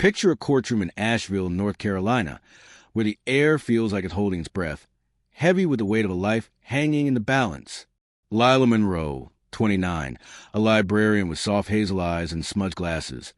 Picture a courtroom in Asheville, North Carolina, where the air feels like it's holding its breath, heavy with the weight of a life hanging in the balance. Lila Monroe, 29, a librarian with soft hazel eyes and smudged glasses,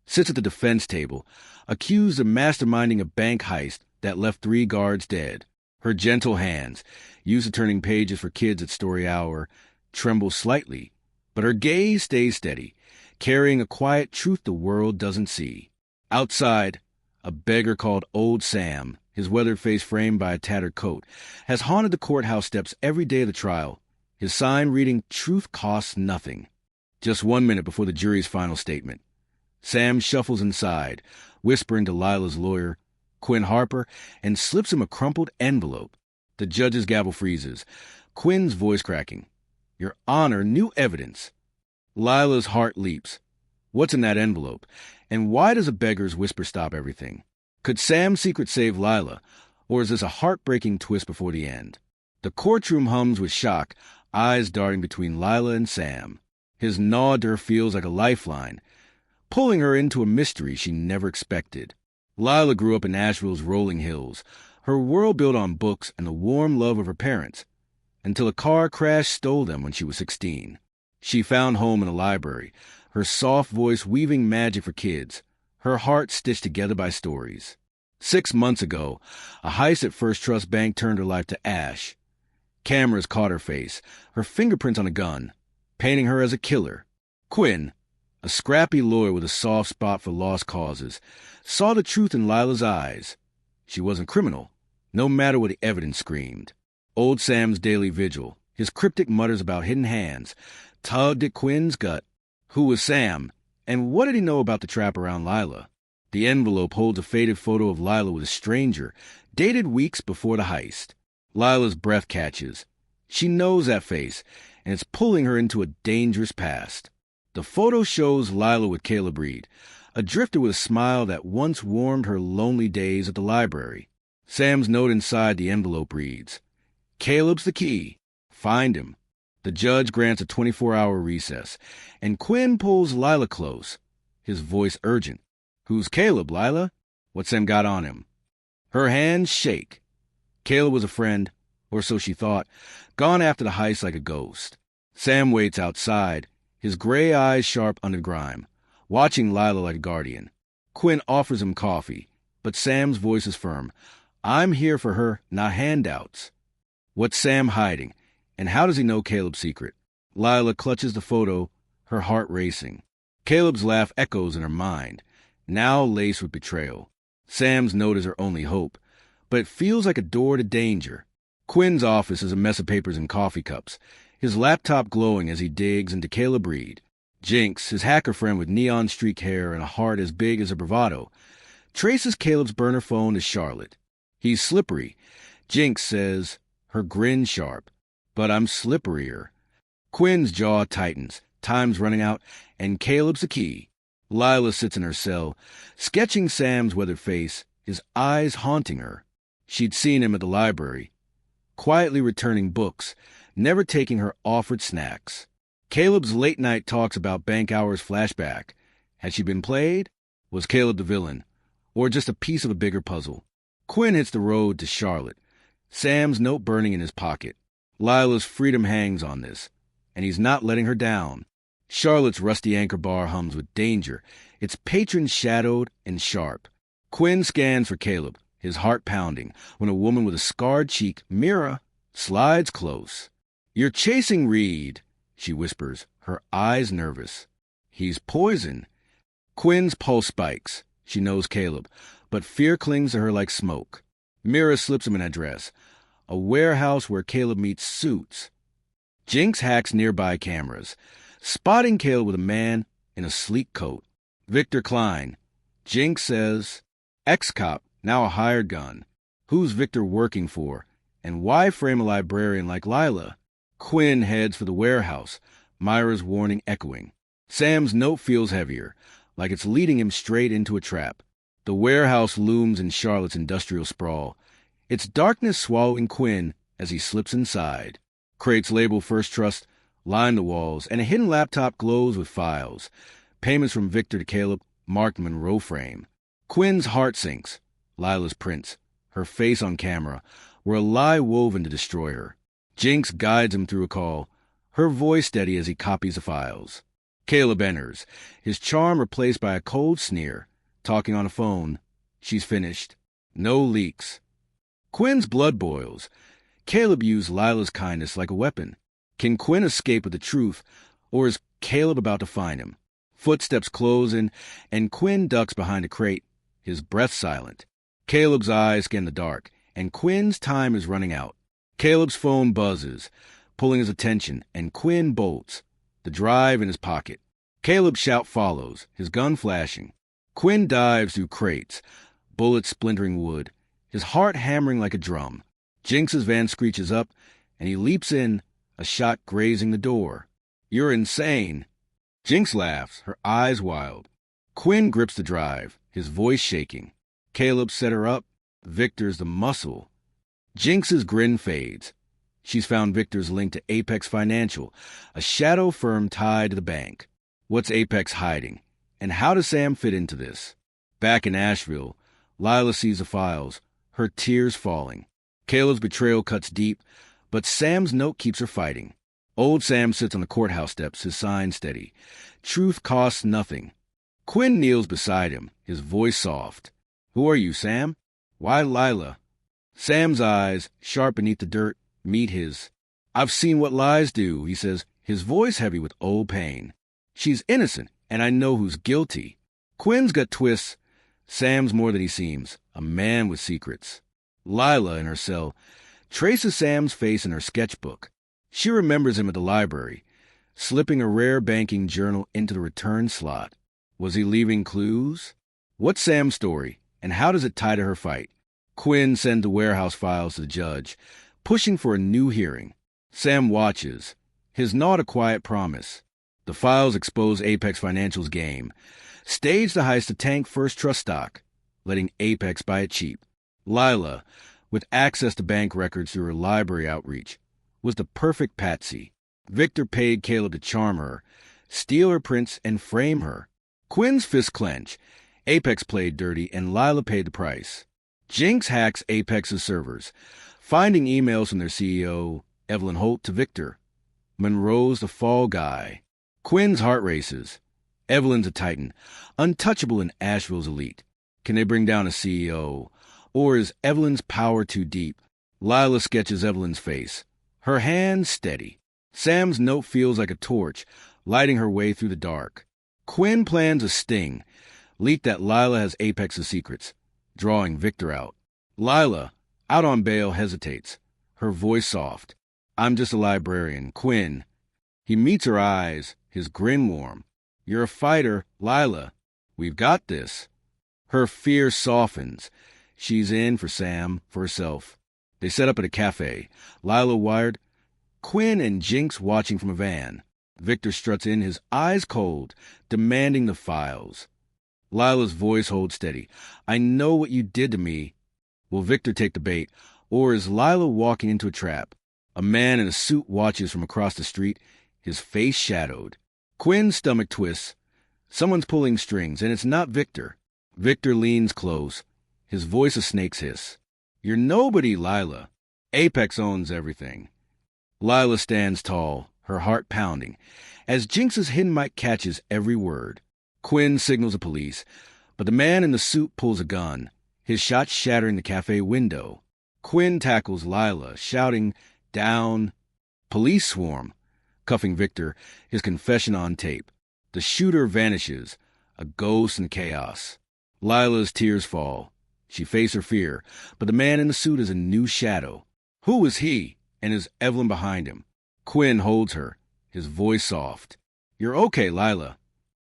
sits at the defense table, accused of masterminding a bank heist that left 3 guards dead. Her gentle hands, used to turning pages for kids at story hour, tremble slightly, but her gaze stays steady, carrying a quiet truth the world doesn't see. Outside, a beggar called Old Sam, his weathered face framed by a tattered coat, has haunted the courthouse steps every day of the trial, his sign reading, "Truth costs nothing." Just 1 minute before the jury's final statement. Sam shuffles inside, whispering to Lila's lawyer, Quinn Harper, and slips him a crumpled envelope. The judge's gavel freezes, Quinn's voice cracking. "Your Honor, new evidence." Lila's heart leaps. What's in that envelope? And why does a beggar's whisper stop everything? Could Sam's secret save Lila, or is this a heartbreaking twist before the end? The courtroom hums with shock, eyes darting between Lila and Sam. His nod to her feels like a lifeline, pulling her into a mystery she never expected. Lila grew up in Asheville's rolling hills, her world built on books and the warm love of her parents, until a car crash stole them when she was 16. She found home in a library, her soft voice weaving magic for kids, her heart stitched together by stories. 6 months ago, a heist at First Trust Bank turned her life to ash. Cameras caught her face, her fingerprints on a gun, painting her as a killer. Quinn, a scrappy lawyer with a soft spot for lost causes, saw the truth in Lila's eyes. She wasn't criminal, no matter what the evidence screamed. Old Sam's daily vigil, his cryptic mutters about hidden hands, tugged at Quinn's gut. Who was Sam, and what did he know about the trap around Lila? The envelope holds a faded photo of Lila with a stranger, dated weeks before the heist. Lila's breath catches. She knows that face, and it's pulling her into a dangerous past. The photo shows Lila with Caleb Reed, a drifter with a smile that once warmed her lonely days at the library. Sam's note inside the envelope reads, "Caleb's the key. Find him." The judge grants a 24-hour recess, and Quinn pulls Lila close, his voice urgent. "Who's Caleb, Lila? What's Sam got on him?" Her hands shake. Caleb was a friend, or so she thought, gone after the heist like a ghost. Sam waits outside, his gray eyes sharp under grime, watching Lila like a guardian. Quinn offers him coffee, but Sam's voice is firm. "I'm here for her, not handouts." What's Sam hiding, and how does he know Caleb's secret? Lila clutches the photo, her heart racing. Caleb's laugh echoes in her mind, now laced with betrayal. Sam's note is her only hope, but it feels like a door to danger. Quinn's office is a mess of papers and coffee cups, his laptop glowing as he digs into Caleb Reed. Jinx, his hacker friend with neon-streaked hair and a heart as big as a bravado, traces Caleb's burner phone to Charlotte. He's slippery. Jinx says, her grin sharp, "But I'm slipperier." Quinn's jaw tightens, time's running out, and Caleb's the key. Lila sits in her cell, sketching Sam's weathered face, his eyes haunting her. She'd seen him at the library, quietly returning books, never taking her offered snacks. Caleb's late-night talks about bank hours flashback. Had she been played? Was Caleb the villain? Or just a piece of a bigger puzzle? Quinn hits the road to Charlotte, Sam's note burning in his pocket. Lila's freedom hangs on this, and he's not letting her down. Charlotte's rusty anchor bar hums with danger, its patrons shadowed and sharp. Quinn scans for Caleb, his heart pounding, when a woman with a scarred cheek, Mira, slides close. "You're chasing Reed," she whispers, her eyes nervous. "He's poison." Quinn's pulse spikes. She knows Caleb, but fear clings to her like smoke. Mira slips him an address, a warehouse where Caleb meets suits. Jinx hacks nearby cameras, spotting Caleb with a man in a sleek coat. Victor Klein. Jinx says, "Ex-cop, now a hired gun." Who's Victor working for? And why frame a librarian like Lila? Quinn heads for the warehouse, Myra's warning echoing. Sam's note feels heavier, like it's leading him straight into a trap. The warehouse looms in Charlotte's industrial sprawl, its darkness swallowing Quinn as he slips inside. Crates labeled First Trust line the walls, and a hidden laptop glows with files. Payments from Victor to Caleb marked Monroe frame. Quinn's heart sinks. Lila's prints, her face on camera, were a lie woven to destroy her. Jinx guides him through a call, her voice steady as he copies the files. Caleb enters, his charm replaced by a cold sneer, talking on a phone. She's finished. No leaks. Quinn's blood boils. Caleb used Lila's kindness like a weapon. Can Quinn escape with the truth, or is Caleb about to find him? Footsteps close in, and Quinn ducks behind a crate, his breath silent. Caleb's eyes scan the dark, and Quinn's time is running out. Caleb's phone buzzes, pulling his attention, and Quinn bolts, the drive in his pocket. Caleb's shout follows, his gun flashing. Quinn dives through crates, bullets splintering wood, his heart hammering like a drum. Jinx's van screeches up, and he leaps in, a shot grazing the door. "You're insane." Jinx laughs, her eyes wild. Quinn grips the drive, his voice shaking. Caleb set her up. Victor's the muscle. Jinx's grin fades. She's found Victor's link to Apex Financial, a shadow firm tied to the bank. What's Apex hiding? And how does Sam fit into this? Back in Asheville, Lila sees the files, her tears falling. Caleb's betrayal cuts deep, but Sam's note keeps her fighting. Old Sam sits on the courthouse steps, his sign steady. Truth costs nothing. Quinn kneels beside him, his voice soft. "Who are you, Sam?" "Why, Lila?" Sam's eyes, sharp beneath the dirt, meet his. "I've seen what lies do," he says, his voice heavy with old pain. "She's innocent, and I know who's guilty." Quinn's gut twists. Sam's more than he seems, a man with secrets. Lila, in her cell, traces Sam's face in her sketchbook. She remembers him at the library, slipping a rare banking journal into the return slot. Was he leaving clues? What's Sam's story, and how does it tie to her fight? Quinn sends the warehouse files to the judge, pushing for a new hearing. Sam watches, his nod a quiet promise. The files expose Apex Financial's game. Stage the heist to tank First Trust stock, letting Apex buy it cheap. Lila, with access to bank records through her library outreach, was the perfect patsy. Victor paid Caleb to charm her, steal her prints, and frame her. Quinn's fists clench. Apex played dirty, and Lila paid the price. Jinx hacks Apex's servers, finding emails from their CEO, Evelyn Holt, to Victor. Monroe's the fall guy. Quinn's heart races. Evelyn's a titan, untouchable in Asheville's elite. Can they bring down a CEO? Or is Evelyn's power too deep? Lila sketches Evelyn's face, her hand steady. Sam's note feels like a torch, lighting her way through the dark. Quinn plans a sting, leak that Lila has Apex's secrets, drawing Victor out. Lila, out on bail, hesitates, her voice soft. "I'm just a librarian, Quinn." He meets her eyes, his grin warm. "You're a fighter, Lila. We've got this." Her fear softens. She's in for Sam, for herself. They set up at a cafe. Lila wired. Quinn and Jinx watching from a van. Victor struts in, his eyes cold, demanding the files. Lila's voice holds steady. "I know what you did to me." Will Victor take the bait, or is Lila walking into a trap? A man in a suit watches from across the street, his face shadowed. Quinn's stomach twists. Someone's pulling strings, and it's not Victor. Victor leans close, his voice a snake's hiss. "You're nobody, Lila. Apex owns everything." Lila stands tall, her heart pounding, as Jinx's hidden mic catches every word. Quinn signals the police, but the man in the suit pulls a gun, his shot shattering the cafe window. Quinn tackles Lila, shouting, "Down!" Police swarm, cuffing Victor, his confession on tape. The shooter vanishes, a ghost in chaos. Lila's tears fall. She faces her fear, but the man in the suit is a new shadow. Who is he, and is Evelyn behind him? Quinn holds her, his voice soft. "You're okay, Lila."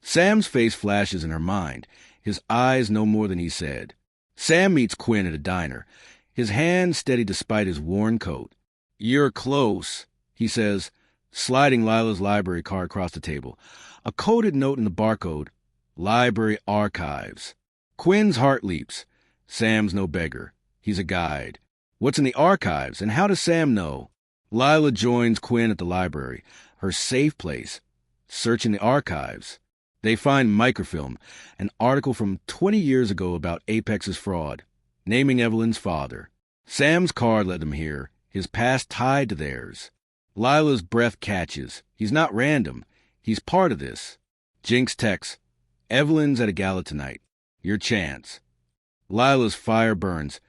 Sam's face flashes in her mind, his eyes no more than he said. Sam meets Quinn at a diner, his hand steady despite his worn coat. "You're close," he says, sliding Lila's library card across the table. A coded note in the barcode, "Library Archives." Quinn's heart leaps. Sam's no beggar. He's a guide. What's in the archives, and how does Sam know? Lila joins Quinn at the library, her safe place, searching the archives. They find microfilm, an article from 20 years ago about Apex's fraud, naming Evelyn's father. Sam's card led them here, his past tied to theirs. Lila's breath catches. He's not random. He's part of this. Jinx texts, Evelyn's at a gala tonight. Your chance. Lila's fire burns.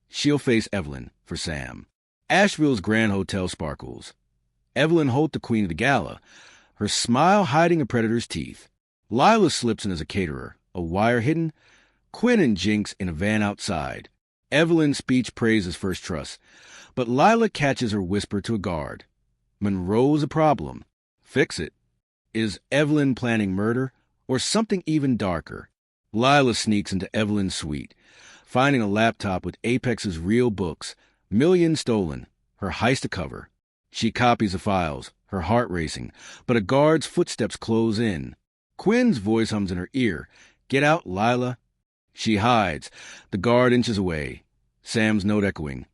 She'll face Evelyn for Sam. Asheville's Grand Hotel sparkles. Evelyn Holt, the queen of the gala, her smile hiding a predator's teeth. Lila slips in as a caterer, a wire hidden. Quinn and Jinx in a van outside. Evelyn's speech praises First Trust, but Lila catches her whisper to a guard. Monroe's a problem. Fix it. Is Evelyn planning murder, or something even darker? Lila sneaks into Evelyn's suite, finding a laptop with Apex's real books, millions stolen, her heist to cover. She copies the files, her heart racing, but a guard's footsteps close in. Quinn's voice hums in her ear. Get out, Lila. She hides. The guard inches away. Sam's note echoing.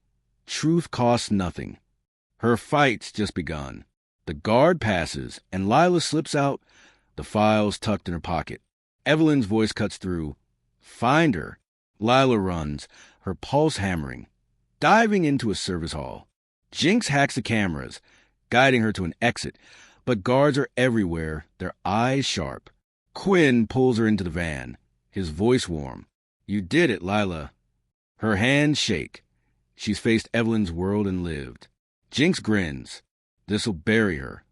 Truth costs nothing. Her fight's just begun. The guard passes, and Lila slips out, the files tucked in her pocket. Evelyn's voice cuts through. Find her. Lila runs, her pulse hammering, diving into a service hall. Jinx hacks the cameras, guiding her to an exit, but guards are everywhere, their eyes sharp. Quinn pulls her into the van, his voice warm. You did it, Lila. Her hands shake. She's faced Evelyn's world and lived. Jinx grins. This'll bury her.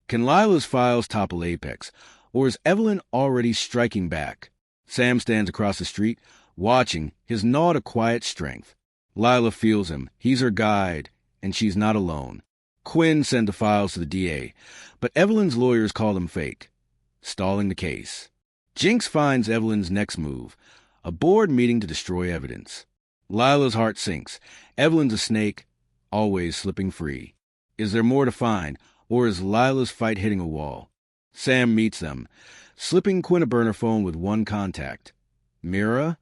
Can Lila's files topple Apex, or is Evelyn already striking back? Sam stands across the street, watching, his gnaw to quiet strength. Lila feels him. He's her guide, and she's not alone. Quinn sends the files to the DA, but Evelyn's lawyers call them fake, stalling the case. Jinx finds Evelyn's next move, a board meeting to destroy evidence. Lila's heart sinks. Evelyn's a snake, always slipping free. Is there more to find, or is Lila's fight hitting a wall? Sam meets them, slipping Quinn a burner phone with one contact. Mira,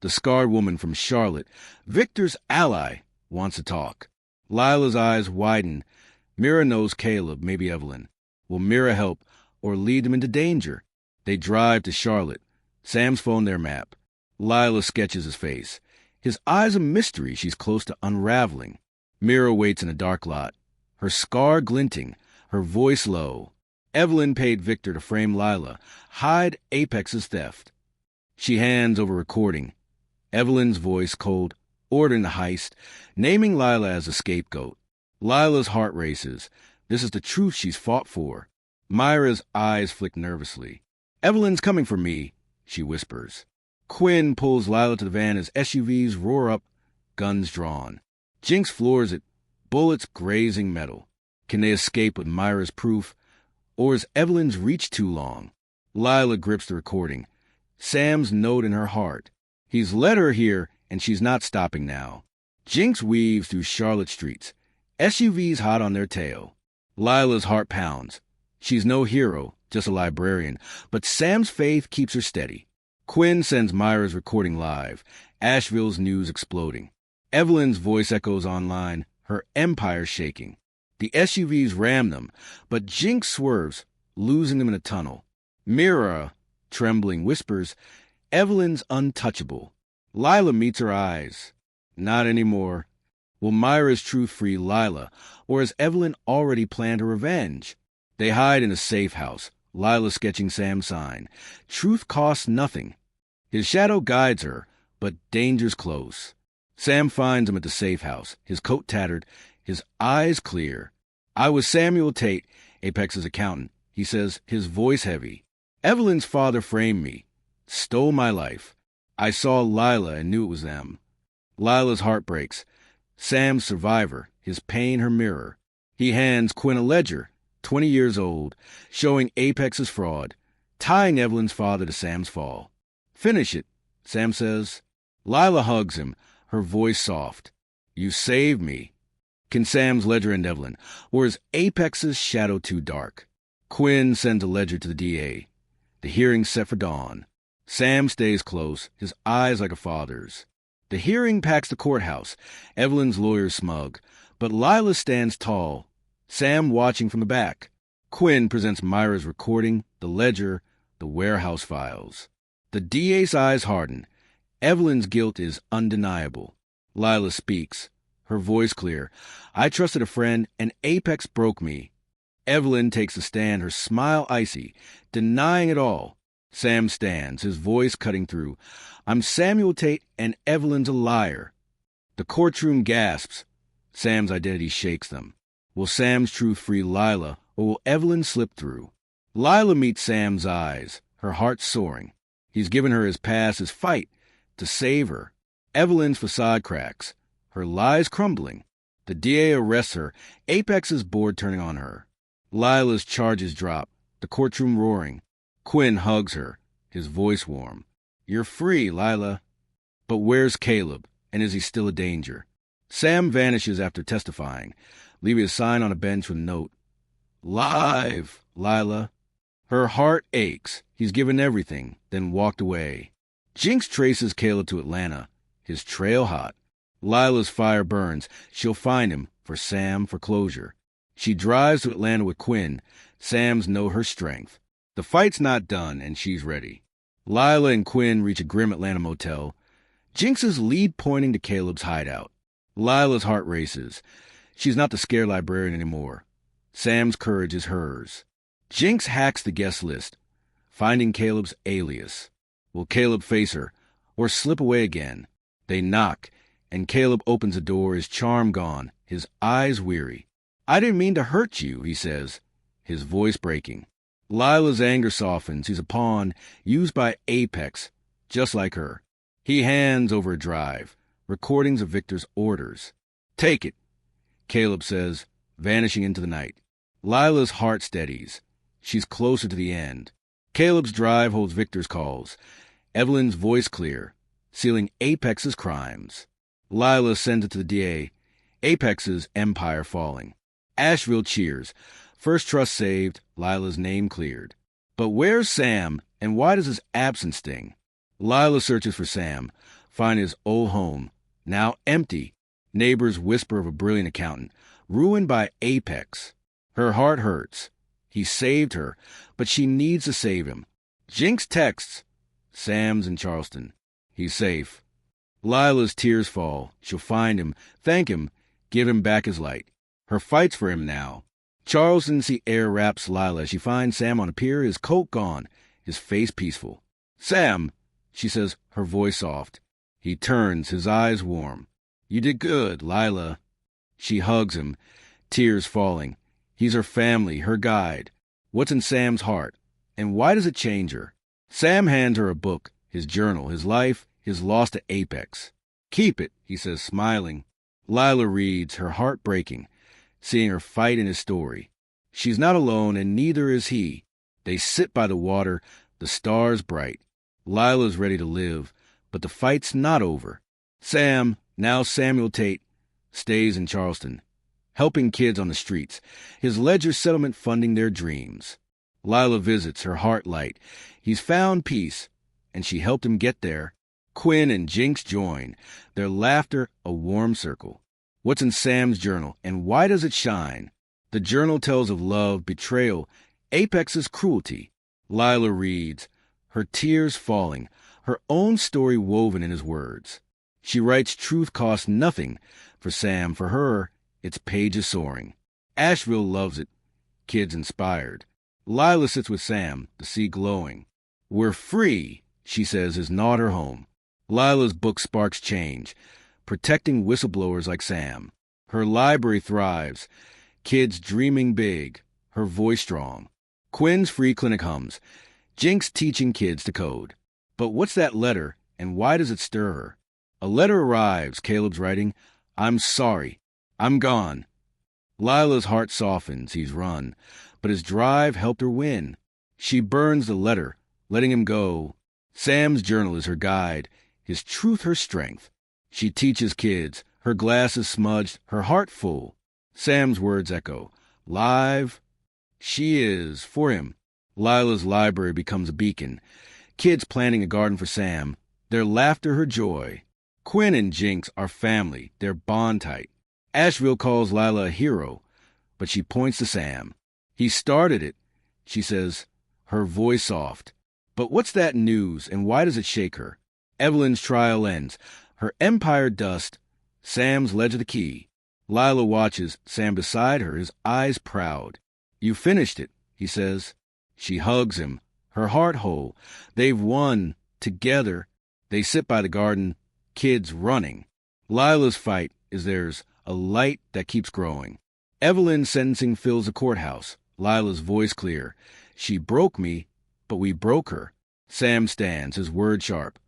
the scarred woman from Charlotte, Victor's ally, wants to talk. Lila's eyes widen. Mira knows Caleb, maybe Evelyn. Will Mira help, or lead them into danger? They drive to Charlotte. Sam's phoned their map. Lila sketches his face. His eyes a mystery she's close to unraveling. Mira waits in a dark lot, her scar glinting, her voice low. Evelyn paid Victor to frame Lila, hide Apex's theft. She hands over recording. Evelyn's voice cold, ordering the heist, naming Lila as a scapegoat. Lila's heart races. This is the truth she's fought for. Myra's eyes flick nervously. Evelyn's coming for me, she whispers. Quinn pulls Lila to the van as SUVs roar up, guns drawn. Jinx floors it, bullets grazing metal. Can they escape with Myra's proof, or is Evelyn's reach too long? Lila grips the recording. Sam's note in her heart. He's led her here, and she's not stopping now. Jinx weaves through Charlotte streets, SUVs hot on their tail. Lila's heart pounds. She's no hero, just a librarian, but Sam's faith keeps her steady. Quinn sends Myra's recording live, Asheville's news exploding. Evelyn's voice echoes online, her empire shaking. The SUVs ram them, but Jinx swerves, losing them in a tunnel. Mira, trembling, whispers, Evelyn's untouchable. Lila meets her eyes. Not anymore. Will Myra's truth free Lila, or has Evelyn already planned her revenge? They hide in a safe house, Lila sketching Sam's sign. Truth costs nothing. His shadow guides her, but danger's close. Sam finds him at the safe house, his coat tattered, his eyes clear. I was Samuel Tate, Apex's accountant, he says, his voice heavy. Evelyn's father framed me, stole my life. I saw Lila and knew it was them. Lila's heart breaks. Sam's survivor, his pain her mirror. He hands Quinn a ledger, 20 years old, showing Apex's fraud, tying Evelyn's father to Sam's fall. Finish it, Sam says. Lila hugs him, her voice soft. You saved me. Can Sam's ledger end Evelyn, or is Apex's shadow too dark? Quinn sends a ledger to the DA. The hearing's set for dawn. Sam stays close, his eyes like a father's. The hearing packs the courthouse, Evelyn's lawyers smug, but Lila stands tall, Sam watching from the back. Quinn presents Myra's recording, the ledger, The Warehouse Files. The DA's eyes harden. Evelyn's guilt is undeniable. Lila speaks, her voice clear. I trusted a friend, and Apex broke me. Evelyn takes a stand, her smile icy, denying it all. Sam stands, his voice cutting through. I'm Samuel Tate, and Evelyn's a liar. The courtroom gasps. Sam's identity shakes them. Will Sam's truth free Lila, or will Evelyn slip through? Lila meets Sam's eyes, her heart soaring. He's given her his past, his fight, to save her. Evelyn's facade cracks, her lies crumbling. The DA arrests her, Apex's board turning on her. Lila's charges drop, the courtroom roaring. Quinn hugs her, his voice warm. You're free, Lila. But where's Caleb, and is he still a danger? Sam vanishes after testifying, leaving a sign on a bench with a note. Live, Lila. Her heart aches. He's given everything, then walked away. Jinx traces Caleb to Atlanta, his trail hot. Lila's fire burns. She'll find him, for Sam, for closure. She drives to Atlanta with Quinn. Sam's know her strength. The fight's not done, and she's ready. Lila and Quinn reach a grim Atlanta motel. Jinx's lead pointing to Caleb's hideout. Lila's heart races. She's not the scared librarian anymore. Sam's courage is hers. Jinx hacks the guest list, finding Caleb's alias. Will Caleb face her, or slip away again? They knock, and Caleb opens the door, his charm gone, his eyes weary. I didn't mean to hurt you, he says, his voice breaking. Lila's anger softens. He's a pawn, used by Apex, just like her. He hands over a drive, recordings of Victor's orders. Take it, Caleb says, vanishing into the night. Lila's heart steadies. She's closer to the end. Caleb's drive holds Victor's calls. Evelyn's voice clear, sealing Apex's crimes. Lila sends it to the DA. Apex's empire falling. Asheville cheers. First trust saved, Lila's name cleared. But where's Sam, and why does his absence sting? Lila searches for Sam, finds his old home, now empty. Neighbors whisper of a brilliant accountant, ruined by Apex. Her heart hurts. He saved her, but she needs to save him. Jinx texts. Sam's in Charleston. He's safe. Lila's tears fall. She'll find him, thank him, give him back his light. Her fight's for him now. Charleston sea air wraps Lila. She finds Sam on a pier, his coat gone, his face peaceful. Sam, she says, her voice soft. He turns, his eyes warm. You did good, Lila. She hugs him, tears falling. He's her family, her guide. What's in Sam's heart? And why does it change her? Sam hands her a book, his journal, his life, his loss to Apex. Keep it, he says, smiling. Lila reads, her heart breaking, seeing her fight in his story. She's not alone, and neither is he. They sit by the water, the stars bright. Lila's ready to live, but the fight's not over. Sam, now Samuel Tate, stays in Charleston, helping kids on the streets, his ledger settlement funding their dreams. Lila visits, her heart light. He's found peace, and she helped him get there. Quinn and Jinx join, their laughter a warm circle. What's in Sam's journal, and why does it shine? The journal tells of love, betrayal, Apex's cruelty. Lila reads, her tears falling, her own story woven in his words. She writes truth costs nothing. For Sam, for her, its pages soaring. Asheville loves it. Kids inspired. Lila sits with Sam, the sea glowing. We're free, she says, is not her home. Lila's book sparks change, protecting whistleblowers like Sam. Her library thrives. Kids dreaming big, her voice strong. Quinn's free clinic hums. Jinx teaching kids to code. But what's that letter, and why does it stir her? A letter arrives, Caleb's writing. I'm sorry. I'm gone. Lila's heart softens. He's run. But his drive helped her win. She burns the letter, letting him go. Sam's journal is her guide, his truth her strength. She teaches kids, her glasses smudged, her heart full. Sam's words echo. Live. She is, for him. Lila's library becomes a beacon. Kids planting a garden for Sam, their laughter her joy. Quinn and Jinx are family, they're bond tight. Asheville calls Lila a hero, but she points to Sam. He started it, she says, her voice soft. But what's that news, and why does it shake her? Evelyn's trial ends. Her empire dust. Sam's ledger the key. Lila watches, Sam beside her, his eyes proud. You finished it, he says. She hugs him, her heart whole. They've won, together. They sit by the garden, kids running. Lila's fight is theirs, a light that keeps growing. Evelyn's sentencing fills the courthouse, Lila's voice clear. She broke me, but we broke her. Sam stands, his word sharp.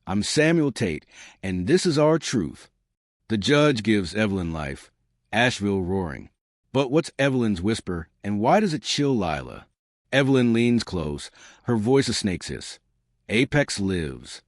I'm Samuel Tate, and this is our truth. The judge gives Evelyn life, Asheville roaring. But what's Evelyn's whisper, and why does it chill Lila? Evelyn leans close, her voice a snake's hiss. Apex lives.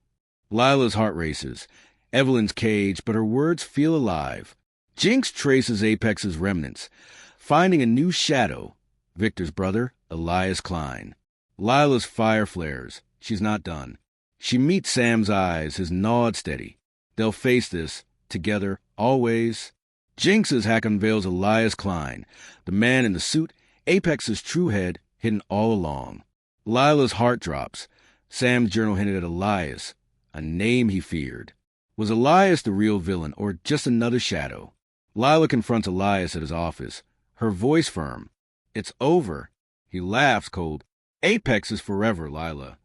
Lila's heart races. Evelyn's caged, but her words feel alive. Jinx traces Apex's remnants, finding a new shadow, Victor's brother, Elias Klein. Lila's fire flares. She's not done. She meets Sam's eyes, his nod steady. They'll face this, together, always. Jinx's hack unveils Elias Klein, the man in the suit, Apex's true head, hidden all along. Lila's heart drops. Sam's journal hinted at Elias, a name he feared. Was Elias the real villain, or just another shadow? Lila confronts Elias at his office, her voice firm. It's over. He laughs cold. Apex is forever, Lila.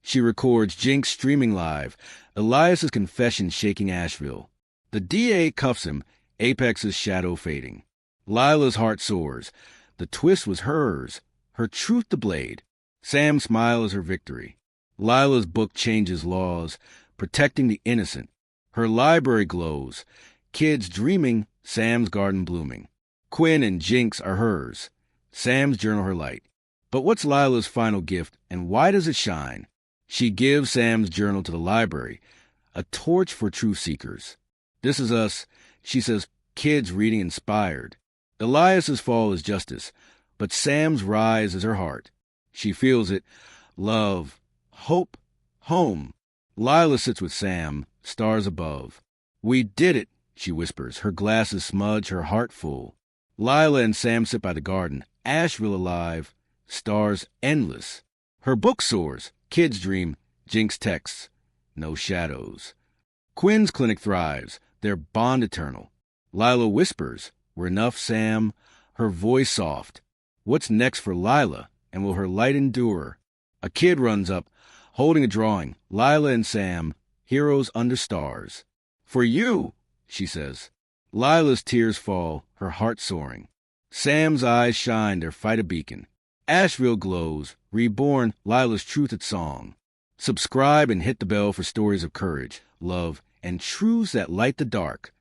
She records Jinx streaming live, Elias's confession shaking Asheville. The DA cuffs him, Apex's shadow fading. Lila's heart soars. The twist was hers, her truth to blade. Sam's smile is her victory. Lila's book changes laws, protecting the innocent. Her library glows. Kids dreaming, Sam's garden blooming. Quinn and Jinx are hers. Sam's journal her light. But what's Lila's final gift, and why does it shine? She gives Sam's journal to the library, a torch for truth seekers. This is us, she says, kids reading inspired. Elias's fall is justice, but Sam's rise is her heart. She feels it. Love, hope, home. Lila sits with Sam, stars above. We did it, she whispers, her glasses smudge, her heart full. Lila and Sam sit by the garden, Asheville alive, stars endless. Her book soars, kids dream, Jinx texts, no shadows. Quinn's clinic thrives, their bond eternal. Lila whispers, we're enough, Sam, her voice soft. What's next for Lila, and will her light endure? A kid runs up, holding a drawing, Lila and Sam, heroes under stars. For you, she says. Lila's tears fall, her heart soaring. Sam's eyes shine, their fight a beacon. Asheville glows, reborn, Lila's truth at song. Subscribe and hit the bell for stories of courage, love, and truths that light the dark.